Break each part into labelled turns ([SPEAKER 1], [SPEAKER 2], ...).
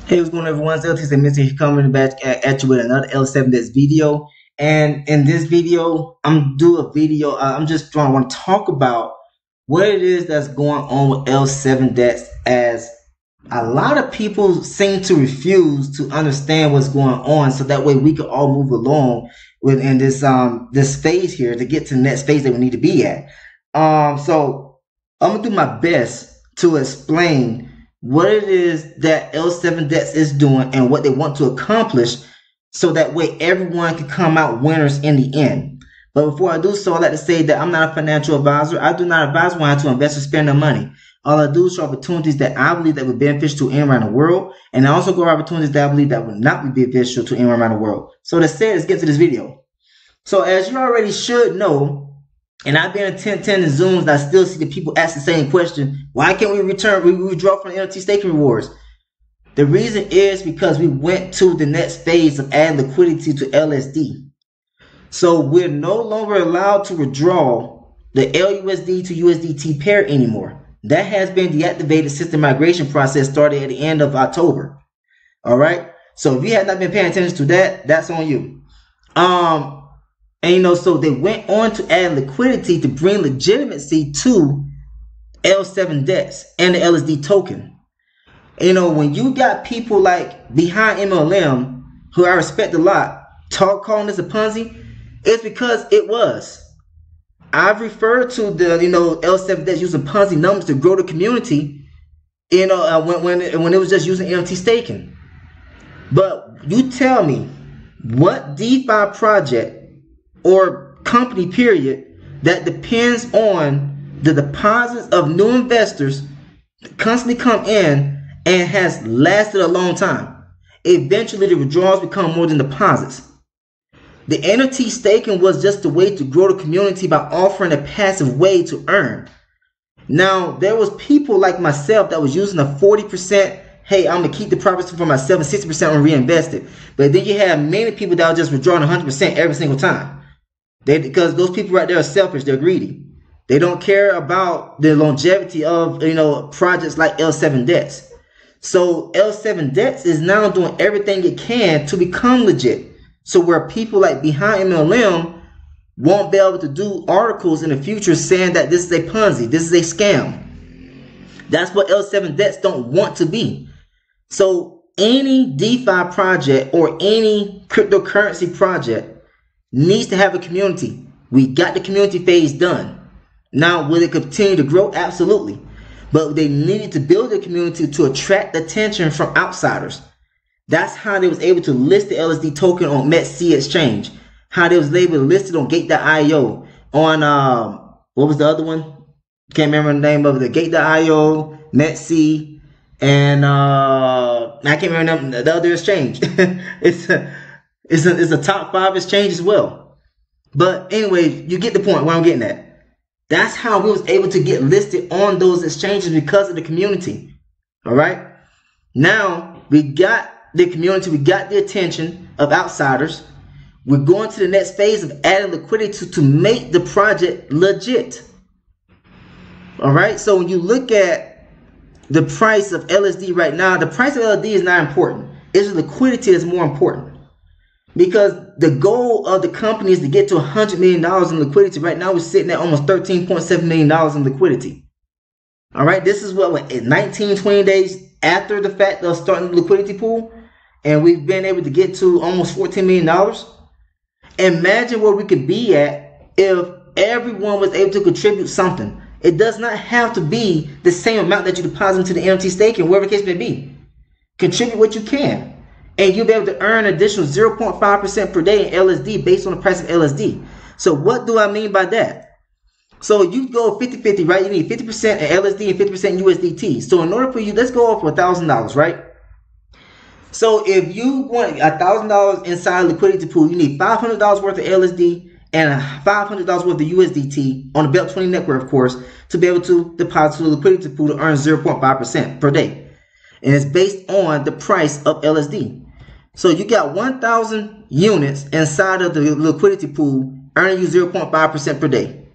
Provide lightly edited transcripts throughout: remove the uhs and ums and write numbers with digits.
[SPEAKER 1] Hey, what's going on, everyone? It's LT and Mr. coming back at you with another L7 DEX video. And in this video, I'm just want to talk about what it is that's going on with L7 DEX, as a lot of people seem to refuse to understand what's going on, so that way we can all move along within this phase here to get to the next phase that we need to be at. So I'm gonna do my best to explain what it is that L7 DEX is doing and what they want to accomplish, so that way everyone can come out winners in the end. But before I do so, I'd like to say that I'm not a financial advisor. I do not advise on how to invest or spend their money. All I do is show opportunities that I believe that would be beneficial to anyone around the world, and I also go over opportunities that I believe that would not be beneficial to anyone around the world. So that said, let's get to this video. So as you already should know, and I've been attending Zooms, and I still see the people ask the same question: why can't we withdraw from the NFT staking rewards? The reason is because we went to the next phase of adding liquidity to LSD. So we're no longer allowed to withdraw the LUSD to USDT pair anymore. That has been deactivated since the migration process started at the end of October. All right. So if you have not been paying attention to that, that's on you. And so they went on to add liquidity to bring legitimacy to L7 DEX and the LSD token. When you got people like behind MLM, who I respect a lot, calling this a Ponzi, it's because it was. I've referred to the L7 DEX using Ponzi numbers to grow the community. When it was just using NFT staking. But you tell me, what DeFi project or company period that depends on the deposits of new investors that constantly come in and has lasted a long time? Eventually the withdrawals become more than deposits. The NFT staking was just a way to grow the community by offering a passive way to earn. Now, there was people like myself that was using a 40%, hey, I'm going to keep the profits for myself, and 60% and reinvest it. But then you have many people that are just withdrawing 100% every single time. Because those people right there are selfish, they're greedy. They don't care about the longevity of projects like L7 DEX. So L7 DEX is now doing everything it can to become legit. So where people like behind MLM won't be able to do articles in the future saying that this is a Ponzi, this is a scam. That's what L7 DEX don't want to be. So any DeFi project or any cryptocurrency project needs to have a community. We got the community phase done. Now, will it continue to grow? Absolutely. But they needed to build a community to attract attention from outsiders. That's how they was able to list the LSD token on METC exchange. How they was able to list it on Gate.io. On what was the other one? Can't remember the name of it. Gate.io, METC, and I can't remember the other exchange. It's a top 5 exchange as well. But anyway, you get the point where I'm getting at. That's how we was able to get listed on those exchanges, because of the community. All right. Now we got the community, we got the attention of outsiders. We're going to the next phase of adding liquidity to make the project legit. All right. So when you look at the price of LSD right now, the price of LSD is not important. It's liquidity that's more important. Because the goal of the company is to get to $100 million in liquidity. Right now we're sitting at almost $13.7 million in liquidity. All right, this is what 19, 20 days after the fact of starting the liquidity pool, and we've been able to get to almost $14 million. Imagine where we could be at if everyone was able to contribute something. It does not have to be the same amount that you deposit into the NFT staking, wherever the case may be. Contribute what you can. And you'll be able to earn an additional 0.5% per day in LSD based on the price of LSD. So what do I mean by that? So you go 50-50, right? You need 50% in LSD and 50% USDT. So in order for you, let's go off for $1,000, right? So if you want $1,000 inside a liquidity pool, you need $500 worth of LSD and $500 worth of USDT on the Belt20 network, of course, to be able to deposit to the liquidity pool to earn 0.5% per day. And it's based on the price of LSD. So you got 1,000 units inside of the liquidity pool, earning you 0.5% per day.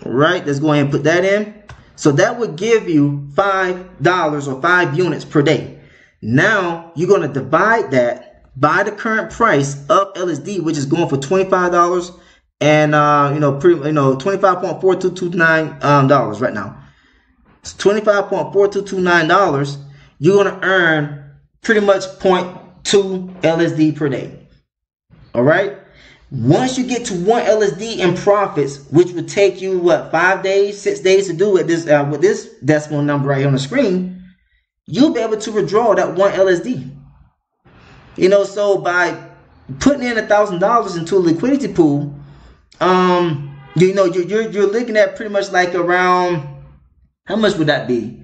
[SPEAKER 1] All right, let's go ahead and put that in. So that would give you $5 or 5 units per day. Now you're going to divide that by the current price of LSD, which is going for $25 and $25.4229 right now. It's $25.4229. You're going to earn pretty much 0.2 LSD per day. All right. Once you get to 1 LSD in profits, which would take you what, 5 days, 6 days to do with this decimal number right here on the screen, you'll be able to withdraw that 1 LSD. So by putting in $1,000 into a liquidity pool, you're looking at pretty much like around, how much would that be?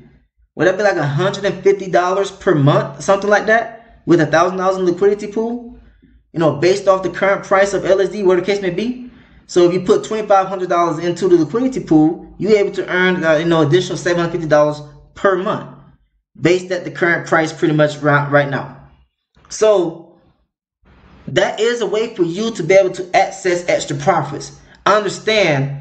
[SPEAKER 1] Would that be like $150 per month, something like that, with $1,000 in liquidity pool? Based off the current price of LSD, where the case may be. So if you put $2,500 into the liquidity pool, you're able to earn, additional $750 per month, based at the current price pretty much right now. So that is a way for you to be able to access extra profits. Understand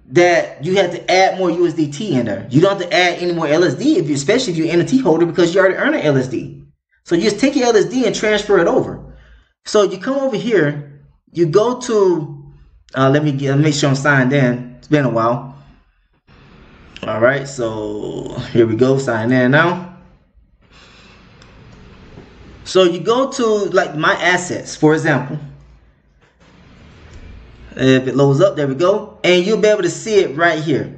[SPEAKER 1] that you have to add more USDT in there. You don't have to add any more LSD, especially if you're an NFT holder, because you already earn an LSD. So you just take your LSD and transfer it over. So you come over here, you go to, let me make sure I'm signed in. It's been a while. All right, so here we go, sign in now. So you go to like my assets, for example. If it loads up, there we go. And you'll be able to see it right here.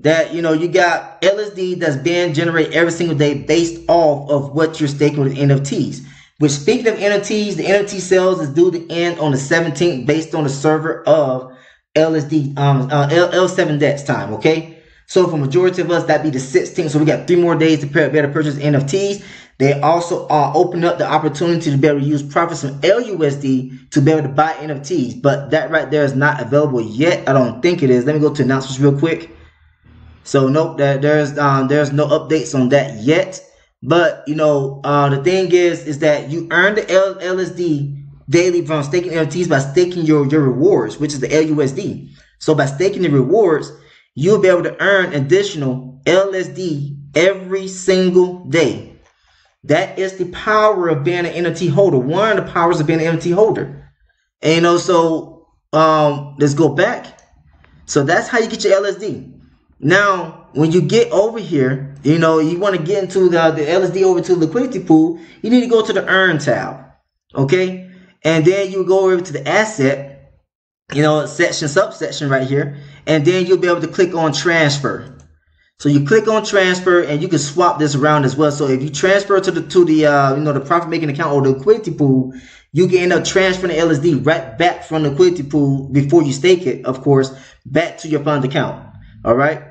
[SPEAKER 1] That, you got LSD that's being generated every single day based off of what you're staking with NFTs. Which, speaking of NFTs, the NFT sales is due to end on the 17th based on the server of LSD, L7 DEX time, okay? So for majority of us, that'd be the 16th. So we got 3 more days to better purchase NFTs. They also open up the opportunity to be able to use profits from LUSD to be able to buy NFTs. But that right there is not available yet. I don't think it is. Let me go to announcements real quick. So nope, there's no updates on that yet. But the thing is that you earn the LSD daily from staking NFTs by staking your rewards, which is the LUSD. So by staking the rewards, you'll be able to earn additional LSD every single day. That is the power of being an NFT holder. One of the powers of being an NFT holder. And let's go back. So that's how you get your LSD. Now, when you get over here, you want to get into the LSD over to the liquidity pool, you need to go to the earn tab. Okay. And then you go over to the asset, subsection right here. And then you'll be able to click on transfer. So you click on transfer and you can swap this around as well. So if you transfer to the profit making account or the liquidity pool, you can end up transferring the LSD right back from the liquidity pool before you stake it, of course, back to your fund account. All right.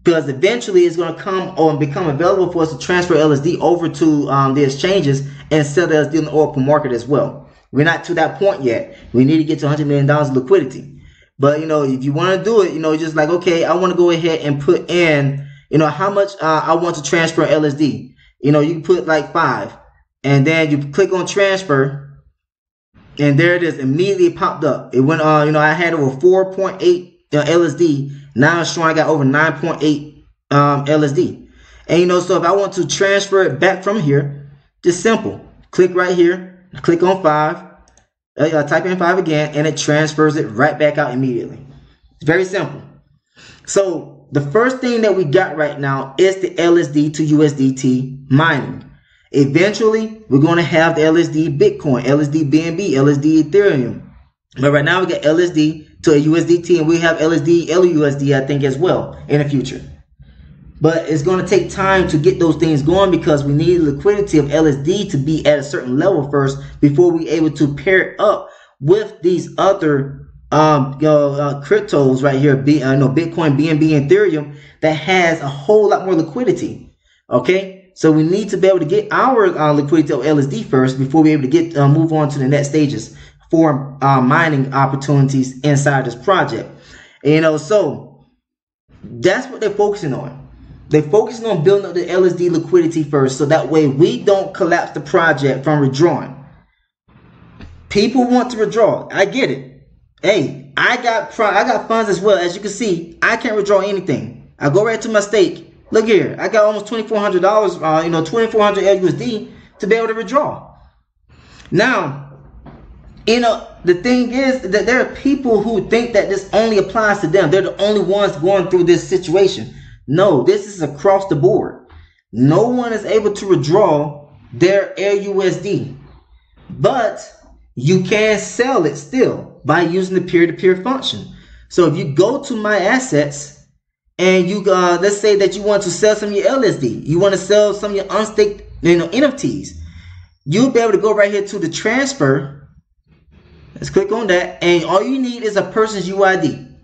[SPEAKER 1] Because eventually it's going to come or become available for us to transfer LSD over to the exchanges and sell LSD in the Oracle market as well. We're not to that point yet. We need to get to $100 million in liquidity. But, if you want to do it, just like, okay, I want to go ahead and put in, how much I want to transfer LSD. You can put like 5. And then you click on transfer. And there it is. Immediately popped up. It went on, I had over 4.8 LSD. Now it's showing I got over 9.8 LSD. And so if I want to transfer it back from here, just simple. Click right here, click on 5, type in 5 again, and it transfers it right back out immediately. It's very simple. So the first thing that we got right now is the LSD to USDT mining. Eventually, we're going to have the LSD Bitcoin, LSD BNB, LSD Ethereum. But right now we got LSD to a USDT, and we have LSD, LUSD, I think, as well in the future. But it's going to take time to get those things going because we need liquidity of LSD to be at a certain level first before we're able to pair it up with these other cryptos right here, Bitcoin, BNB, and Ethereum that has a whole lot more liquidity. Okay, so we need to be able to get our liquidity of LSD first before we're able to get move on to the next stages for mining opportunities inside this project. So that's what they're focusing on. They're focusing on building up the LSD liquidity first, so that way we don't collapse the project from withdrawing. People want to withdraw. I get it. Hey, I got funds as well. As you can see, I can't withdraw anything. I go right to my stake. Look here, I got almost $2,400. $2,400 LUSD to be able to withdraw. Now, the thing is that there are people who think that this only applies to them. They're the only ones going through this situation. No, this is across the board. No one is able to withdraw their LUSD, but you can sell it still by using the peer-to-peer function. So if you go to my assets and you let's say that you want to sell some of your LSD, you want to sell some of your unstaked NFTs, you'll be able to go right here to the transfer. Let's click on that, and all you need is a person's UID.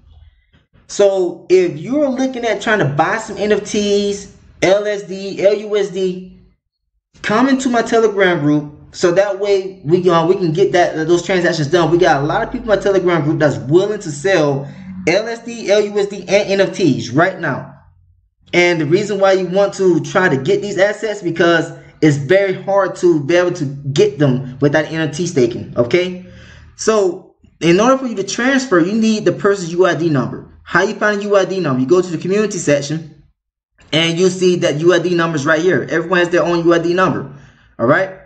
[SPEAKER 1] So if you're looking at trying to buy some NFTs, LSD, LUSD, come into my Telegram group, so that way we can get those transactions done. We got a lot of people in my Telegram group that's willing to sell LSD, LUSD, and NFTs right now. And the reason why you want to try to get these assets, because it's very hard to be able to get them without NFT staking. Okay, so in order for you to transfer, you need the person's UID number. How you find a UID number? You go to the community section and you see that UID number is right here. Everyone has their own UID number. All right.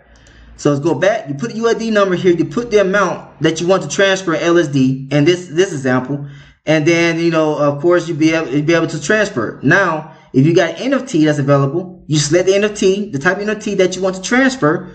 [SPEAKER 1] So let's go back. You put the UID number here. You put the amount that you want to transfer LSD, and this example, and then of course you'll be able to transfer. Now, if you got an NFT that's available, you select the NFT, the type of NFT that you want to transfer.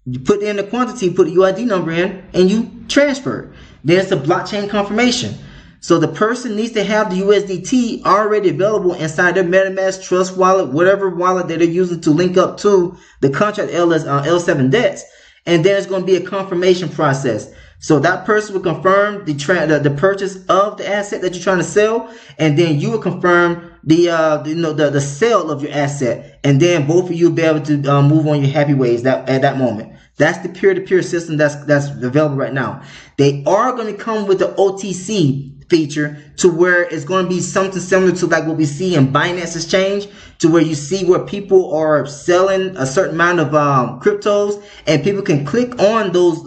[SPEAKER 1] You put in the quantity, put the UID number in, and you transfer. Then it's a blockchain confirmation. So the person needs to have the USDT already available inside their MetaMask, Trust Wallet, whatever wallet that they're using to link up to the contract L7 DEX. And then it's going to be a confirmation process. So that person will confirm the purchase of the asset that you're trying to sell, and then you will confirm the sale of your asset, and then both of you will be able to move on your happy ways at that moment. That's the peer-to-peer system that's available right now. They are going to come with the OTC feature, to where it's going to be something similar to like what we see in Binance Exchange, to where you see where people are selling a certain amount of cryptos, and people can click on those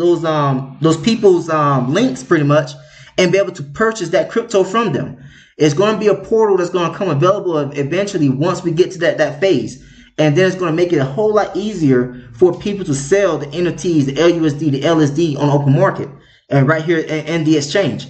[SPEAKER 1] people's links pretty much and be able to purchase that crypto from them. It's going to be a portal that's going to come available eventually once we get to that phase. And then it's going to make it a whole lot easier for people to sell the NFTs, the LUSD, the LSD on the open market, and right here in the exchange.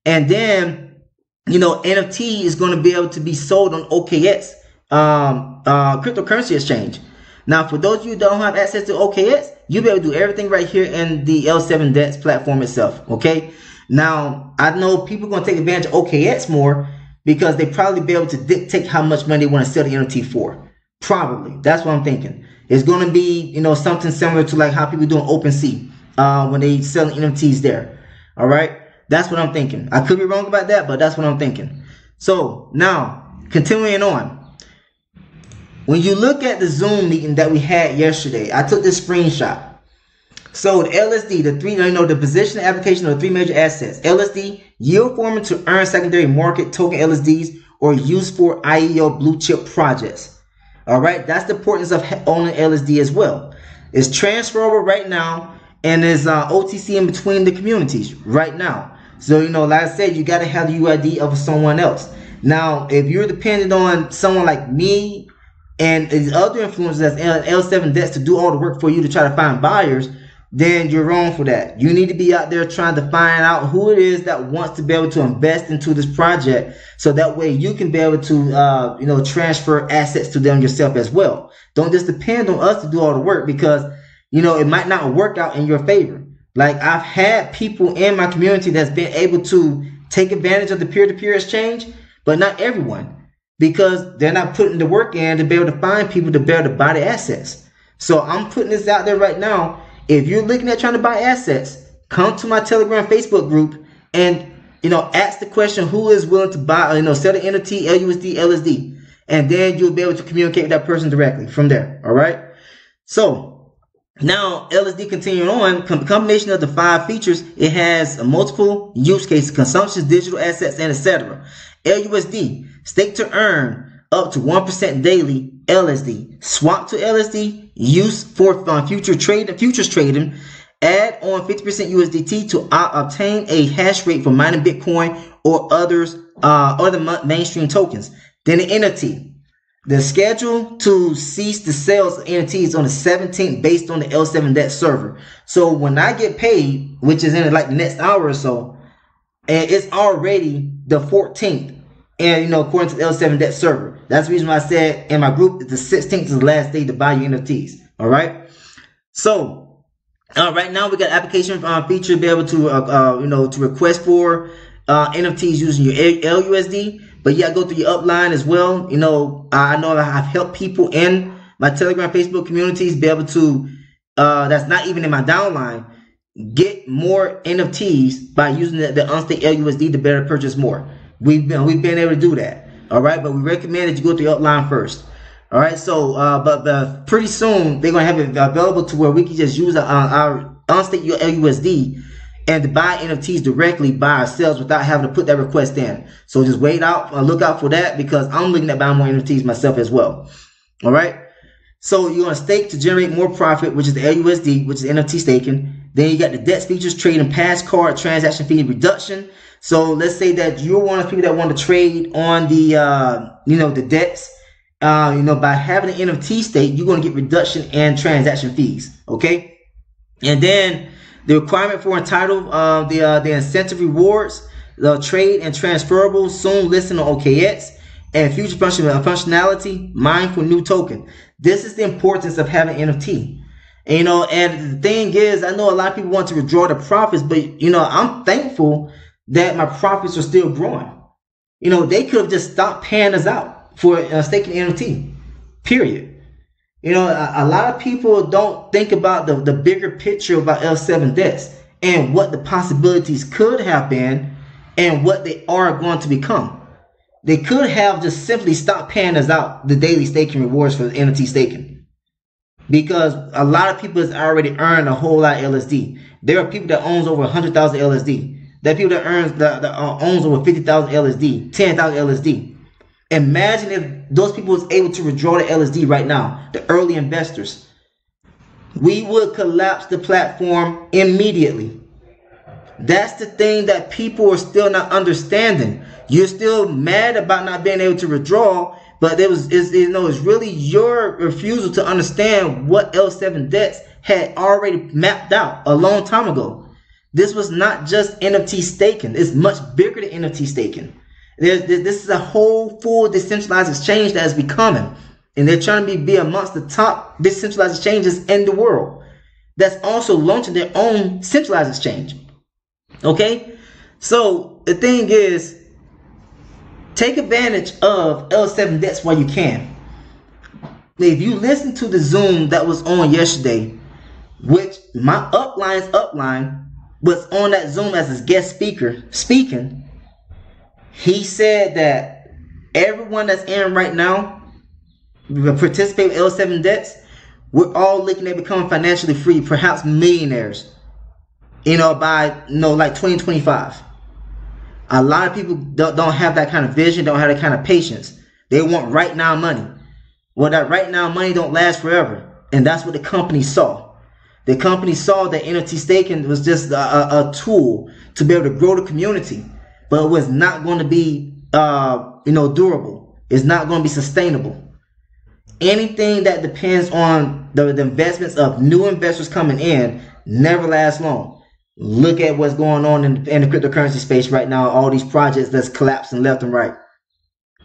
[SPEAKER 1] And then, NFT is going to be able to be sold on OKX, cryptocurrency exchange. Now, for those of you who don't have access to OKX, you'll be able to do everything right here in the L7 DEX platform itself. Okay. Now, I know people are going to take advantage of OKX more because they probably be able to dictate how much money they want to sell the NFT for. Probably. That's what I'm thinking. It's going to be, something similar to like how people do on OpenSea when they sell NFTs there. All right. That's what I'm thinking. I could be wrong about that, but that's what I'm thinking. So now, continuing on. When you look at the Zoom meeting that we had yesterday, I took this screenshot. So the LSD, the position application of the three major assets. LSD, yield forming to earn secondary market token LSDs or used for IEO blue chip projects. All right, that's the importance of owning LSD as well. It's transferable right now, and there's OTC in between the communities right now. So, like I said, you got to have the UID of someone else. Now, if you're dependent on someone like me and these other influencers that's L7 DEX to do all the work for you to try to find buyers, then you're wrong for that. You need to be out there trying to find out who it is that wants to be able to invest into this project, so that way you can be able to, transfer assets to them yourself as well. Don't just depend on us to do all the work, because, it might not work out in your favor. Like, I've had people in my community that's been able to take advantage of the peer-to-peer exchange, but not everyone, because they're not putting the work in to be able to find people to be able to buy the assets. So I'm putting this out there right now. If you're looking at trying to buy assets, come to my Telegram Facebook group and, ask the question, who is willing to buy, sell the NFT, LUSD, LSD, and then you'll be able to communicate with that person directly from there. All right. So now, LSD continuing on, combination of the 5 features, it has multiple use cases, consumptions, digital assets, and etc. LUSD, stake to earn up to 1% daily. LSD, swap to LSD, use for futures trading, add on 50% USDT to obtain a hash rate for mining Bitcoin or other mainstream tokens. Then the NFT. The schedule to cease the sales of NFTs on the 17th based on the L7 DEX server. So when I get paid, which is in like the next hour or so, and it's already the 14th, and you know, according to the L7 DEX server. That's the reason why I said in my group that the 16th is the last day to buy your NFTs. All right. So right now we got application feature to be able to you know, to request for NFTs using your LUSD. But yeah, go through your upline as well. You know I've helped people in my Telegram, Facebook communities be able to, that's not even in my downline, get more NFTs by using the unstaked LUSD to better purchase more. We've been able to do that. All right, but we recommend that you go through your upline first. All right, so but pretty soon they're gonna have it available to where we can just use our unstaked LUSD and to buy NFTs directly by ourselves without having to put that request in. So just wait out, look out for that, because I'm looking at buying more NFTs myself as well. All right. So you're going to stake to generate more profit, which is the LUSD, which is NFT staking. Then you got the DEX features, trade and pass card transaction fee reduction. So let's say that you're one of the people that want to trade on the, you know, the DEX. You know, by having an NFT stake, you're going to get reduction in transaction fees. Okay. And then the requirement for entitled, the incentive rewards, the trade and transferable, soon listing on OKX, and future functionality, mine for new token. This is the importance of having NFT. And, you know, and the thing is, I know a lot of people want to withdraw the profits, but, you know, I'm thankful that my profits are still growing. You know, they could have just stopped paying us out for staking NFT, period. You know, a lot of people don't think about the bigger picture about L7 DEX and what the possibilities could have been and what they are going to become. They could have just simply stopped paying us out the daily staking rewards for the NFT staking, because a lot of people has already earned a whole lot of LSD. There are people that owns over 100,000 LSD. There are people that owns over 50,000 LSD, 10,000 LSD. Imagine if those people was able to withdraw the LSD right now, the early investors. We would collapse the platform immediately. That's the thing that people are still not understanding. You're still mad about not being able to withdraw, but it's really your refusal to understand what L7 DEX had already mapped out a long time ago. This was not just NFT staking. It's much bigger than NFT staking. This is a whole full decentralized exchange that is becoming, and they're trying to be amongst the top decentralized exchanges in the world. That's also launching their own centralized exchange. Okay, so the thing is, take advantage of L7 DEX while you can. If you listen to the Zoom that was on yesterday, which my upline was on that Zoom as a guest speaker speaking, he said that everyone that's in right now, participate with L7 DEX, we're all looking at becoming financially free, perhaps millionaires, you know, by, you know, like 2025. A lot of people don't have that kind of vision, don't have that kind of patience. They want right now money. Well, that right now money don't last forever. And that's what the company saw. The company saw that NFT staking was just a tool to be able to grow the community. But it was not going to be, you know, durable. It's not going to be sustainable. Anything that depends on the investments of new investors coming in never lasts long. Look at what's going on in the cryptocurrency space right now. All these projects that's collapsing left and right.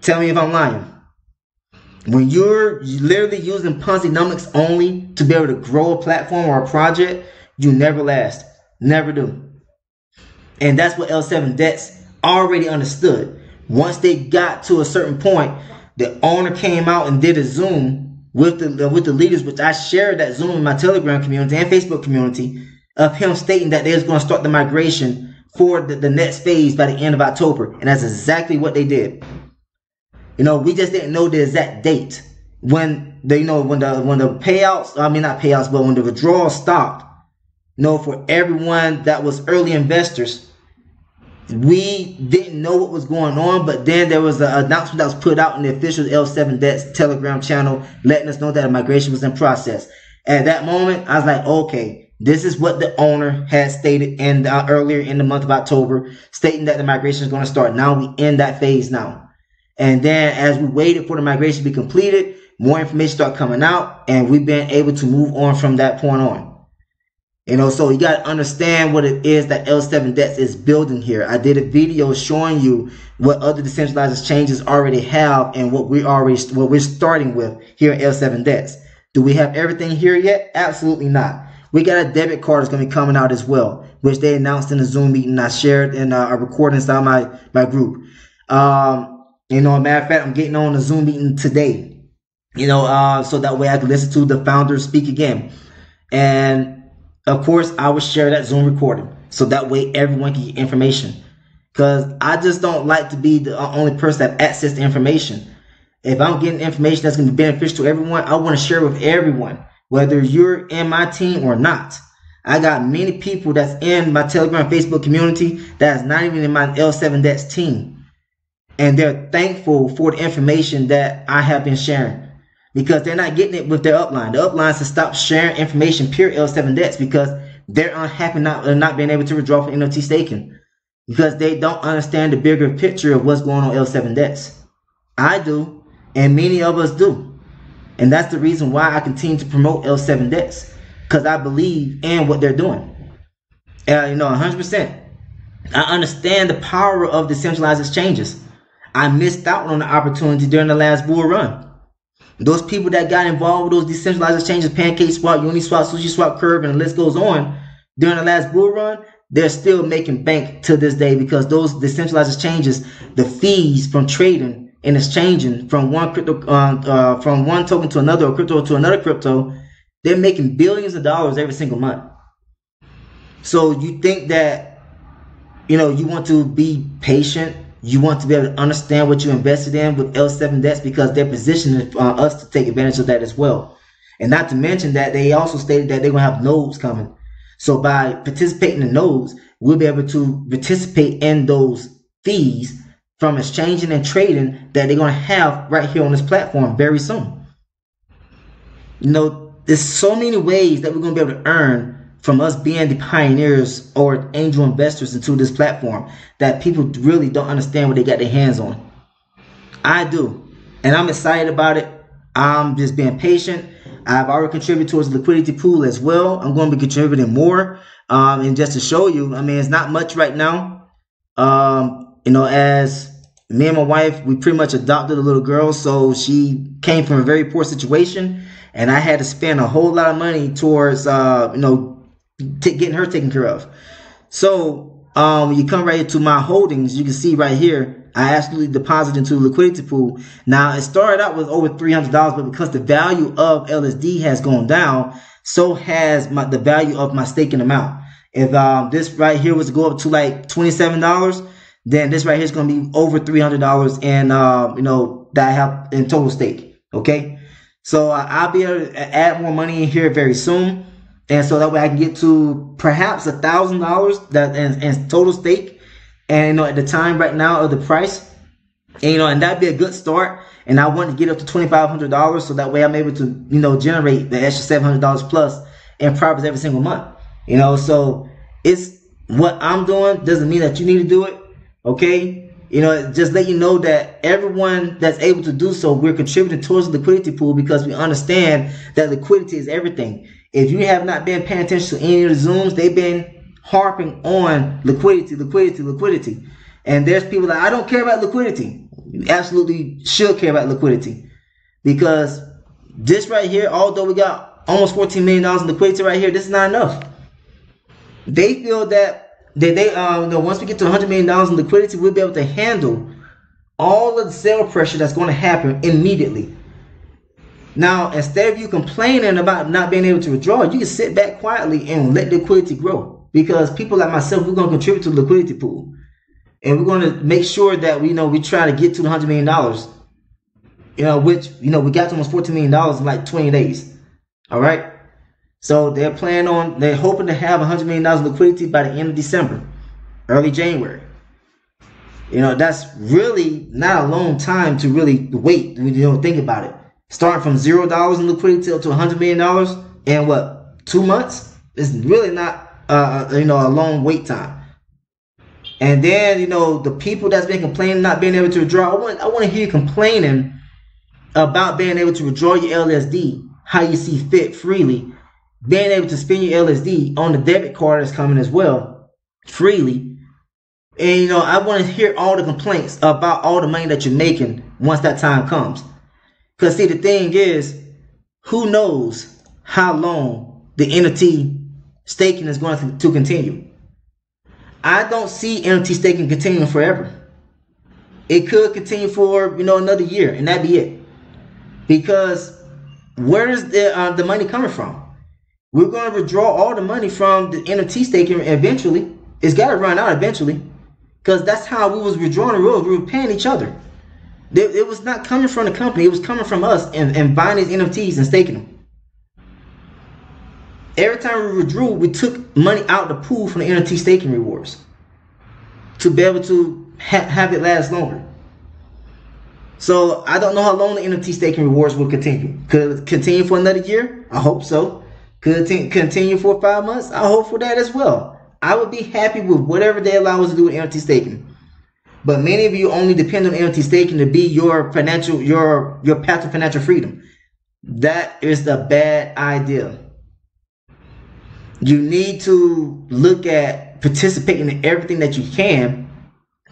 [SPEAKER 1] Tell me if I'm lying. When you're literally using Ponzi-nomics only to be able to grow a platform or a project, you never last. Never do. And that's what L7 DEX already understood. Once they got to a certain point, the owner came out and did a Zoom with the leaders, which I shared that Zoom in my Telegram community and Facebook community, of him stating that they was going to start the migration for the next phase by the end of October. And that's exactly what they did. You know, we just didn't know the exact date when the payouts, I mean not payouts, but when the withdrawal stopped, you know, for everyone that was early investors. We didn't know what was going on, but then there was an announcement that was put out in the official L7 DEX Telegram channel letting us know that a migration was in process. At that moment, I was like, okay, this is what the owner had stated earlier in the month of October, stating that the migration is going to start. Now we in that phase now. And then as we waited for the migration to be completed, more information started coming out, and we've been able to move on from that point on. You know, so you got to understand what it is that L7 DEX is building here. I did a video showing you what other decentralized exchanges already have and what we're starting with here at L7 DEX. Do we have everything here yet? Absolutely not. We got a debit card that's going to be coming out as well, which they announced in a Zoom meeting. I shared in a recording inside my group. You know, a matter of fact, I'm getting on a Zoom meeting today. You know, so that way I can listen to the founders speak again. And of course, I will share that Zoom recording so that way everyone can get information. Because I just don't like to be the only person that has access to information. If I'm getting information that's going to be beneficial to everyone, I want to share with everyone, whether you're in my team or not. I got many people that's in my Telegram, Facebook community that's not even in my L7 DEX team. And they're thankful for the information that I have been sharing. Because they're not getting it with their upline. The upline to stop sharing information pure L7 DEX because they're unhappy not being able to withdraw from NFT staking. Because they don't understand the bigger picture of what's going on L7 DEX. I do, and many of us do. And that's the reason why I continue to promote L7 DEX. Because I believe in what they're doing. You know, 100%. I understand the power of decentralized exchanges. I missed out on the opportunity during the last bull run. Those people that got involved with those decentralized exchanges, PancakeSwap, Uniswap, SushiSwap, Curve, and the list goes on, during the last bull run, they're still making bank to this day because those decentralized exchanges, the fees from trading and exchanging from one crypto, from one token to another, or crypto to another crypto, they're making billions of dollars every single month. So you think that, you know, you want to be patient. You want to be able to understand what you invested in with L7 DEX because they're positioning us to take advantage of that as well. And not to mention that they also stated that they're going to have nodes coming. So by participating in nodes, we'll be able to participate in those fees from exchanging and trading that they're going to have right here on this platform very soon. You know, there's so many ways that we're going to be able to earn from us being the pioneers or angel investors into this platform that people really don't understand what they got their hands on. I do. And I'm excited about it. I'm just being patient. I've already contributed towards the liquidity pool as well. I'm going to be contributing more. And just to show you, I mean, it's not much right now. You know, as me and my wife, we pretty much adopted a little girl. So she came from a very poor situation. And I had to spend a whole lot of money towards, you know, getting her taken care of. So when you come right here to my holdings, you can see right here, I actually deposited into the liquidity pool. Now it started out with over $300, but because the value of LSD has gone down, so has the value of my staking amount. If this right here was to go up to like $27, then this right here is going to be over $300 and you know, that I have in total stake. Okay, so I'll be able to add more money in here very soon. And so that way I can get to perhaps $1,000 that in total stake. And you know, at the time right now of the price, and, you know, and that'd be a good start. And I want to get up to $2,500 so that way I'm able to, you know, generate the extra $700 plus in profits every single month. You know, so it's what I'm doing doesn't mean that you need to do it. Okay, you know, just let you know that everyone that's able to do so, we're contributing towards the liquidity pool because we understand that liquidity is everything. If you have not been paying attention to any of the Zooms, they've been harping on liquidity, liquidity, liquidity. And there's people that I don't care about liquidity. You absolutely should care about liquidity. Because this right here, although we got almost $14 million in liquidity right here, this is not enough. They feel that you know, once we get to $100 million in liquidity, we'll be able to handle all of the sell pressure that's going to happen immediately. Now, instead of you complaining about not being able to withdraw, you can sit back quietly and let liquidity grow. Because people like myself, we're going to contribute to the liquidity pool. And we're going to make sure that we try to get to the $100 million. You know, which, you know, we got to almost $14 million in like 20 days. All right. So they're hoping to have $100 million in liquidity by the end of December, early January. You know, that's really not a long time to really wait when you don't think about it. Starting from $0 in liquidity up to $100 million in what, 2 months? It's really not, you know, a long wait time. And then, you know, the people that's been complaining not being able to withdraw, I want to hear you complaining about being able to withdraw your LSD how you see fit freely, being able to spend your LSD on the debit card that's coming as well freely. And, you know, I want to hear all the complaints about all the money that you're making once that time comes. Because, see, the thing is, who knows how long the NFT staking is going to continue. I don't see NFT staking continuing forever. It could continue for, you know, another year, and that'd be it. Because where is the money coming from? We're going to withdraw all the money from the NFT staking eventually. It's got to run out eventually. Because that's how we was withdrawing the rules. We were paying each other. It was not coming from the company. It was coming from us and buying these NFTs and staking them. Every time we withdrew, we took money out of the pool from the NFT staking rewards to be able to have it last longer. So I don't know how long the NFT staking rewards will continue. Could it continue for another year? I hope so. Could it continue for 5 months? I hope for that as well. I would be happy with whatever they allow us to do with NFT staking. But many of you only depend on NFT staking to be your financial, your path to financial freedom. That is a bad idea. You need to look at participating in everything that you can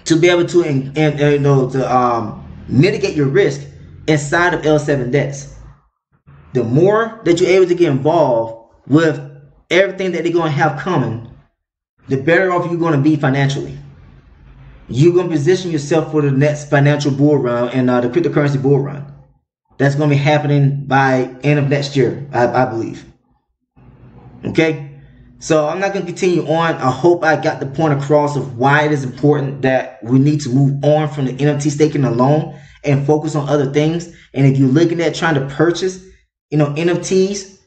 [SPEAKER 1] to be able to mitigate your risk inside of L7 DEX. The more that you're able to get involved with everything that they're going to have coming, the better off you're going to be financially. You're going to position yourself for the next financial bull run and the cryptocurrency bull run. That's going to be happening by end of next year, I believe. Okay? So I'm not going to continue on. I hope I got the point across of why it is important that we need to move on from the NFT staking alone and focus on other things. And if you're looking at trying to purchase, you know, NFTs,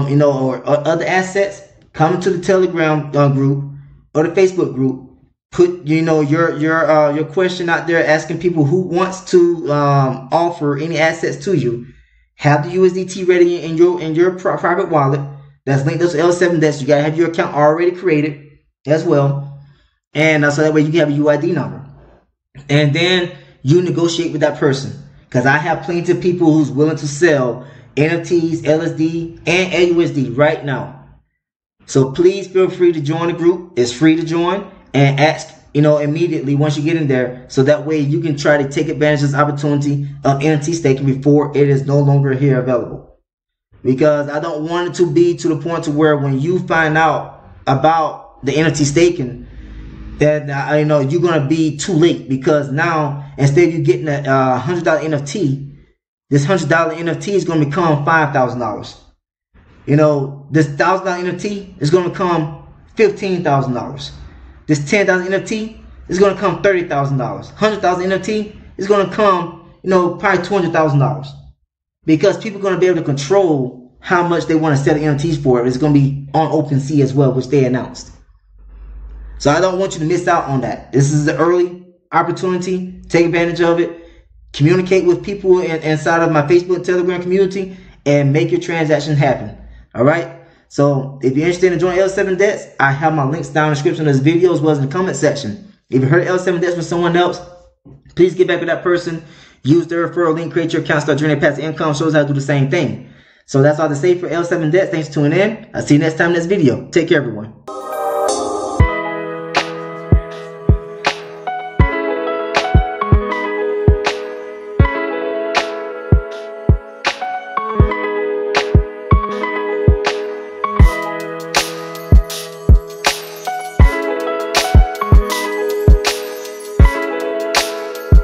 [SPEAKER 1] you know, or other assets, come to the Telegram group or the Facebook group. Put, you know, your question out there, asking people who wants to offer any assets to you. Have the USDT ready in your private wallet. That's linked to L7 DEX. You gotta have your account already created as well, and so that way you can have a UID number, and then you negotiate with that person. Because I have plenty of people who's willing to sell NFTs, LSD, and AUSD right now. So please feel free to join the group. It's free to join, and ask, you know, immediately once you get in there, so that way you can try to take advantage of this opportunity of NFT staking before it is no longer here available. Because I don't want it to be to the point to where when you find out about the NFT staking, that you know you're gonna be too late. Because now instead of you getting a $100 NFT, this $100 NFT is gonna become $5,000. You know, this $1,000 NFT is gonna become $15,000. This $10,000 NFT is gonna come $30,000. $100,000 NFT is gonna come, you know, probably $200,000. Because people are going to be able to control how much they want to sell the NFTs for. It's going to be on OpenSea as well, which they announced. So I don't want you to miss out on that. This is the early opportunity. Take advantage of it. Communicate with people inside of my Facebook and Telegram community and make your transaction happen. All right? So if you're interested in joining L7 DEX, I have my links down in the description of this video as well as in the comment section. If you heard L7 DEX with someone else, please get back with that person. Use the referral link, create your account, start generating passive income, shows how to do the same thing. So that's all to say for L7 DEX. Thanks for tuning in. I'll see you next time in this video. Take care, everyone.